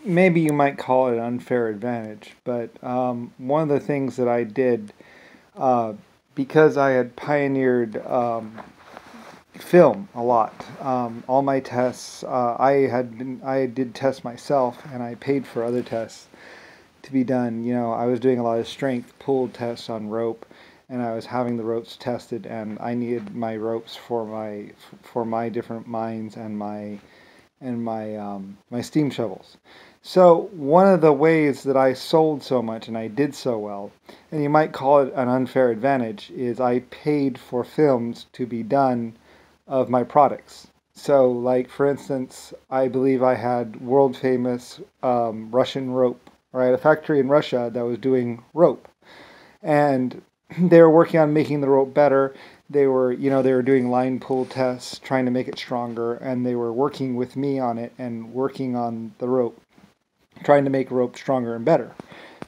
maybe you might call it an unfair advantage, but one of the things that I did, uh, because I had pioneered film a lot. All my tests, I did tests myself, and I paid for other tests to be done. I was doing a lot of strength pull tests on rope, and I was having the ropes tested, and I needed my ropes for my different mines and my steam shovels. So one of the ways that I sold so much and I did so well, and you might call it an unfair advantage, is I paid for films to be done of my products. So, like for instance, I believe I had world famous Russian rope. Or I had a factory in Russia that was doing rope, and they were working on making the rope better. They were doing line pull tests, trying to make it stronger, and they were working with me on it and working on the rope, trying to make rope stronger and better,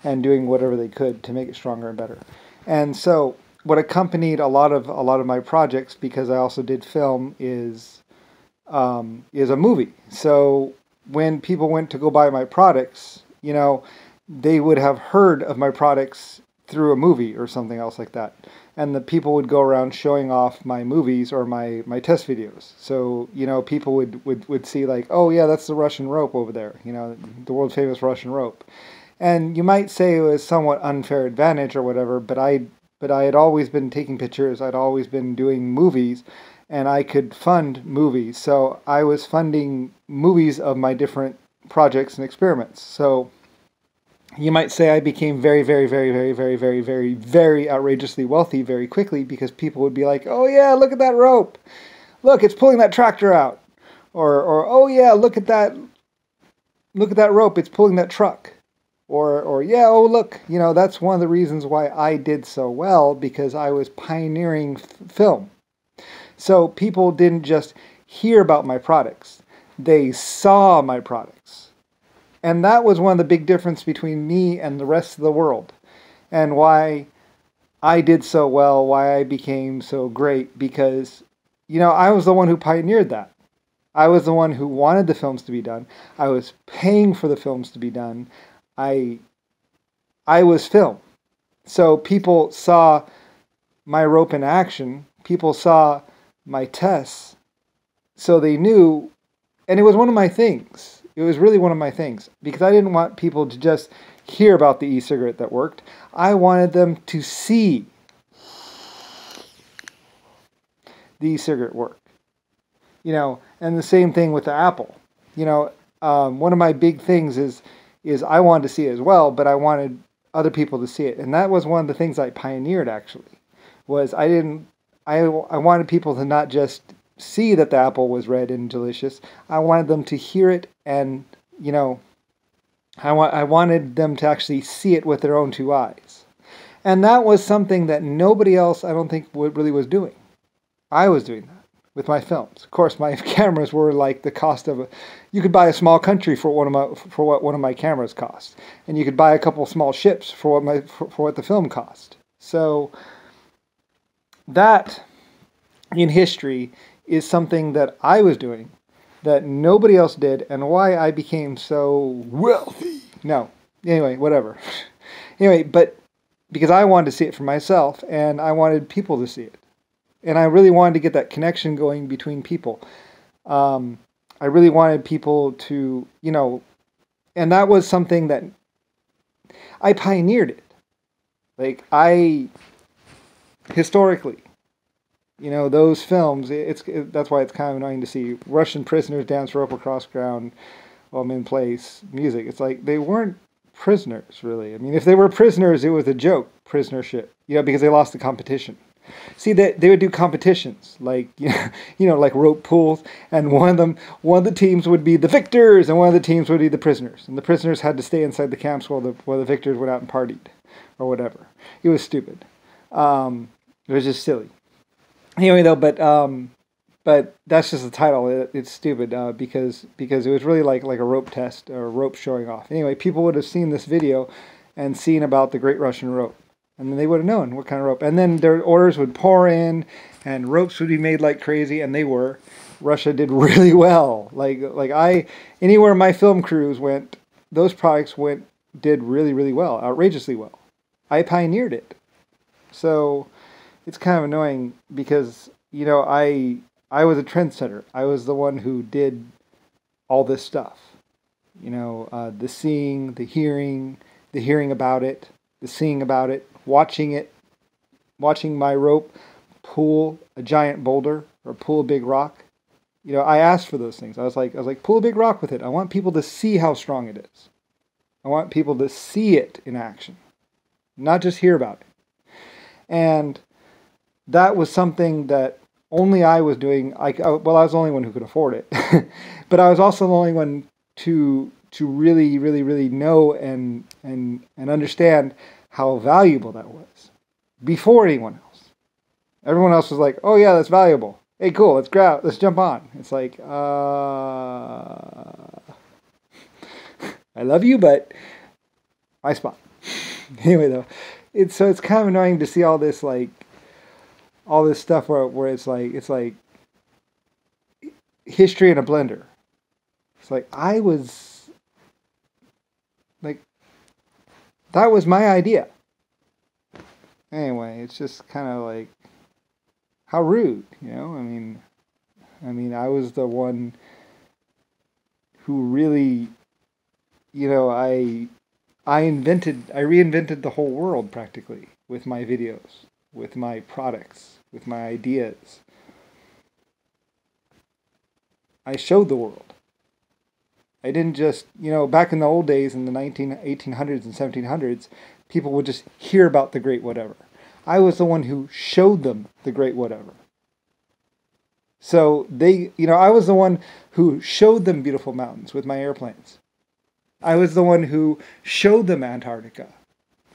and doing whatever they could to make it stronger and better. And so, what accompanied a lot of my projects, because I also did film, is a movie. So when people went to go buy my products, they would have heard of my products through a movie or something else like that. And the people would go around showing off my movies or my test videos. So, people would see like, oh yeah, that's the Russian rope over there, the world famous Russian rope. And you might say it was somewhat unfair advantage or whatever, but I had always been taking pictures, I'd always been doing movies, and I could fund movies. So I was funding movies of my different projects and experiments. So you might say I became very, very, very, very, very, very, very, very outrageously wealthy very quickly, because people would be like, oh yeah, look at that rope. Look, it's pulling that tractor out. Or oh yeah, look at that rope, it's pulling that truck. Or yeah, oh look, that's one of the reasons why I did so well, because I was pioneering film. So people didn't just hear about my products, they saw my products. And that was one of the big differences between me and the rest of the world, and why I did so well, why I became so great, because, I was the one who pioneered that. I was the one who wanted the films to be done. I was paying for the films to be done. I was film. So people saw my rope in action. People saw my tests. So they knew, and it was one of my things. It was really one of my things, because I didn't want people to just hear about the e-cigarette that worked. I wanted them to see the e-cigarette work. And the same thing with the Apple. One of my big things is I wanted to see it as well, but I wanted other people to see it. And that was one of the things I pioneered, actually, was I wanted people to not just see that the apple was red and delicious. I wanted them to hear it, and, I wanted them to actually see it with their own two eyes. And that was something that nobody else, I don't think, really was doing. I was doing that with my films. Of course, my cameras were like the cost of you could buy a small country for what one of my cameras cost, and you could buy a couple small ships for what the film cost. So that in history is something that I was doing that nobody else did, and why I became so wealthy. No, anyway, whatever. Anyway, but because I wanted to see it for myself, and I wanted people to see it. And I really wanted to get that connection going between people. I really wanted people to, and that was something that I pioneered it. Like, historically, those films, that's why it's kind of annoying to see Russian prisoners dance rope across ground while men play music. It's like, they weren't prisoners, really. I mean, if they were prisoners, it was a joke, prisonership, because they lost the competition. See, they would do competitions, like, like rope pulls, and one of the teams would be the victors, and one of the teams would be the prisoners. And the prisoners had to stay inside the camps while the victors went out and partied, or whatever. It was stupid. It was just silly. Anyway, though, but that's just the title. It's stupid because it was really like a rope test or rope showing off. Anyway, people would have seen this video and seen about the Great Russian Rope. And then they would have known what kind of rope. And then their orders would pour in, and ropes would be made like crazy, and they were. Russia did really well. Anywhere my film crews went, those products did really, really well, outrageously well. I pioneered it. So it's kind of annoying because, I was a trendsetter. I was the one who did all this stuff. The seeing, the hearing about it, the seeing about it, watching my rope pull a giant boulder or pull a big rock. I asked for those things. I was like, pull a big rock with it. I want people to see how strong it is. I want people to see it in action, not just hear about it. And that was something that only I was doing. I was the only one who could afford it, but I was also the only one to really, really, really know and understand how valuable that was before anyone else. Everyone else was like, "Oh yeah, that's valuable. Hey, cool. Let's jump on." It's like, I love you, but my spot. Anyway, though, it's kind of annoying to see all this stuff where it's like history in a blender. It's like that was my idea. Anyway, it's just kind of like, how rude, I mean, I was the one who really, I reinvented the whole world practically with my videos, with my products, with my ideas. I showed the world. I didn't just, back in the old days in the 1800s and 1700s, people would just hear about the great whatever. I was the one who showed them the great whatever. So I was the one who showed them beautiful mountains with my airplanes. I was the one who showed them Antarctica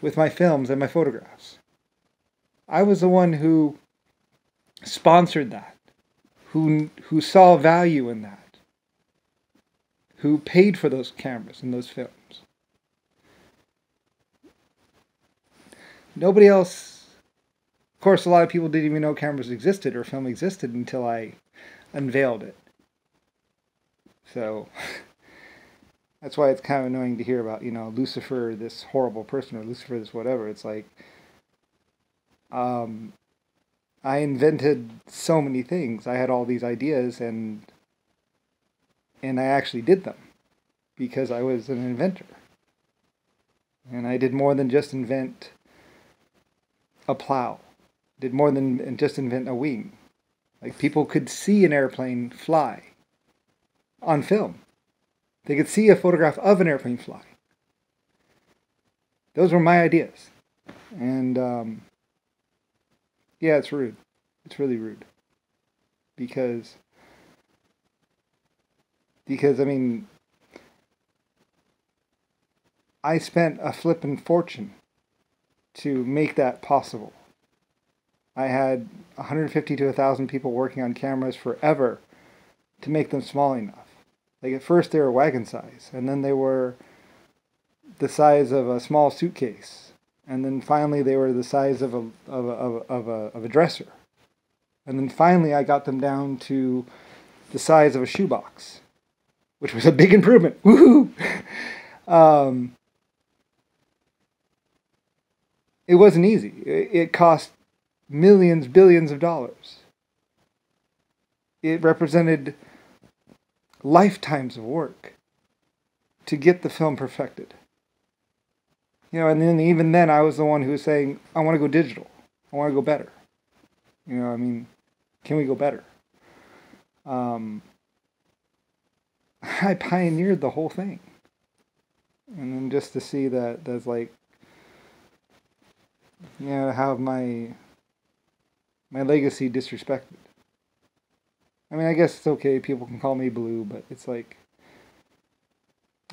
with my films and my photographs. I was the one who sponsored that, who saw value in that, who paid for those cameras and those films. Nobody else. Of course, a lot of people didn't even know cameras existed or film existed until I unveiled it. So that's why it's kind of annoying to hear about, Lucifer, this horrible person, or Lucifer, this whatever. It's like, I invented so many things. I had all these ideas, and I actually did them because I was an inventor. And I did more than just invent a plow. Did more than just invent a wing. Like, people could see an airplane fly on film. They could see a photograph of an airplane fly. Those were my ideas. And, yeah, it's rude. It's really rude. Because, I mean, I spent a flippin' fortune to make that possible. I had 150 to 1,000 people working on cameras forever to make them small enough. Like, at first they were wagon size, and then they were the size of a small suitcase, and then finally they were the size of a dresser, and then finally I got them down to the size of a shoebox, which was a big improvement. Woohoo! It wasn't easy. It cost millions, billions of dollars. It represented lifetimes of work to get the film perfected. And then even then I was the one who was saying, I want to go digital. I want to go better. Can we go better? I pioneered the whole thing. And then just to see that's like, have my legacy disrespected. I mean, I guess it's okay, people can call me blue, but it's like,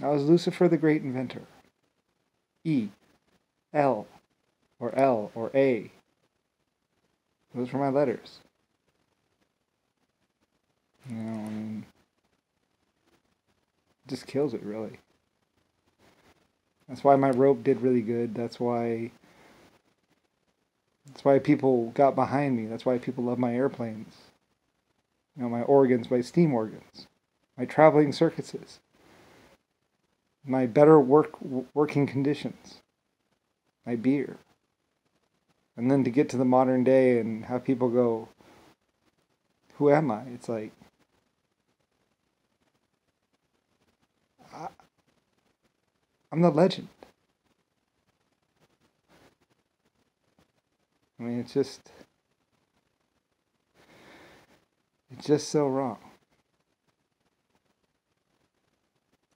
I was Lucifer the Great Inventor. E, L, or A. Those were my letters. I mean, it just kills it, really. That's why my rope did really good. That's why people got behind me. That's why people love my airplanes. My organs, my steam organs, my traveling circuses. my better working conditions, my beer. And then to get to the modern day and have people go, who am I? It's like, I'm the legend. I mean, it's just so wrong.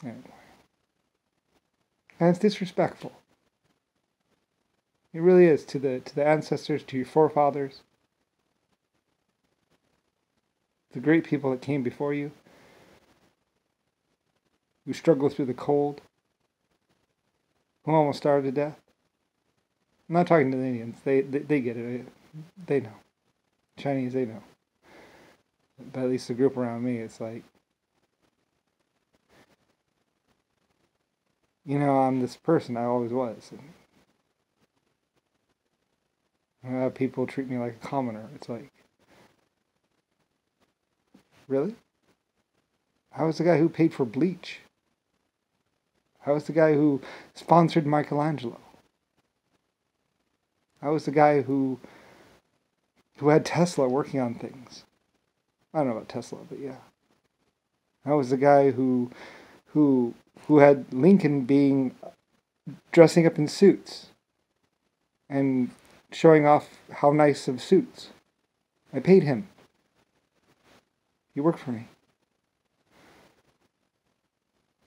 Anyway. And it's disrespectful. It really is to the ancestors, to your forefathers, the great people that came before you, who struggled through the cold, who almost starved to death. I'm not talking to the Indians. They get it. They know. Chinese, they know. But at least the group around me, it's like, I'm this person. I always was. And people treat me like a commoner. It's like, really? I was the guy who paid for bleach. I was the guy who sponsored Michelangelo. I was the guy who had Tesla working on things. I don't know about Tesla, but yeah. I was the guy who had Lincoln dressing up in suits and showing off how nice of suits. I paid him. He worked for me.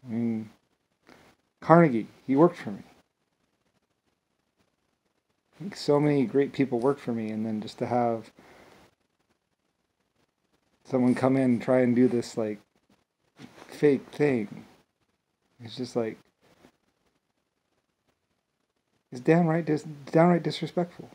I mean, Carnegie, he worked for me. Like, so many great people worked for me, and then just to have someone come in and try and do this like fake thing, it's just like, it's downright disrespectful.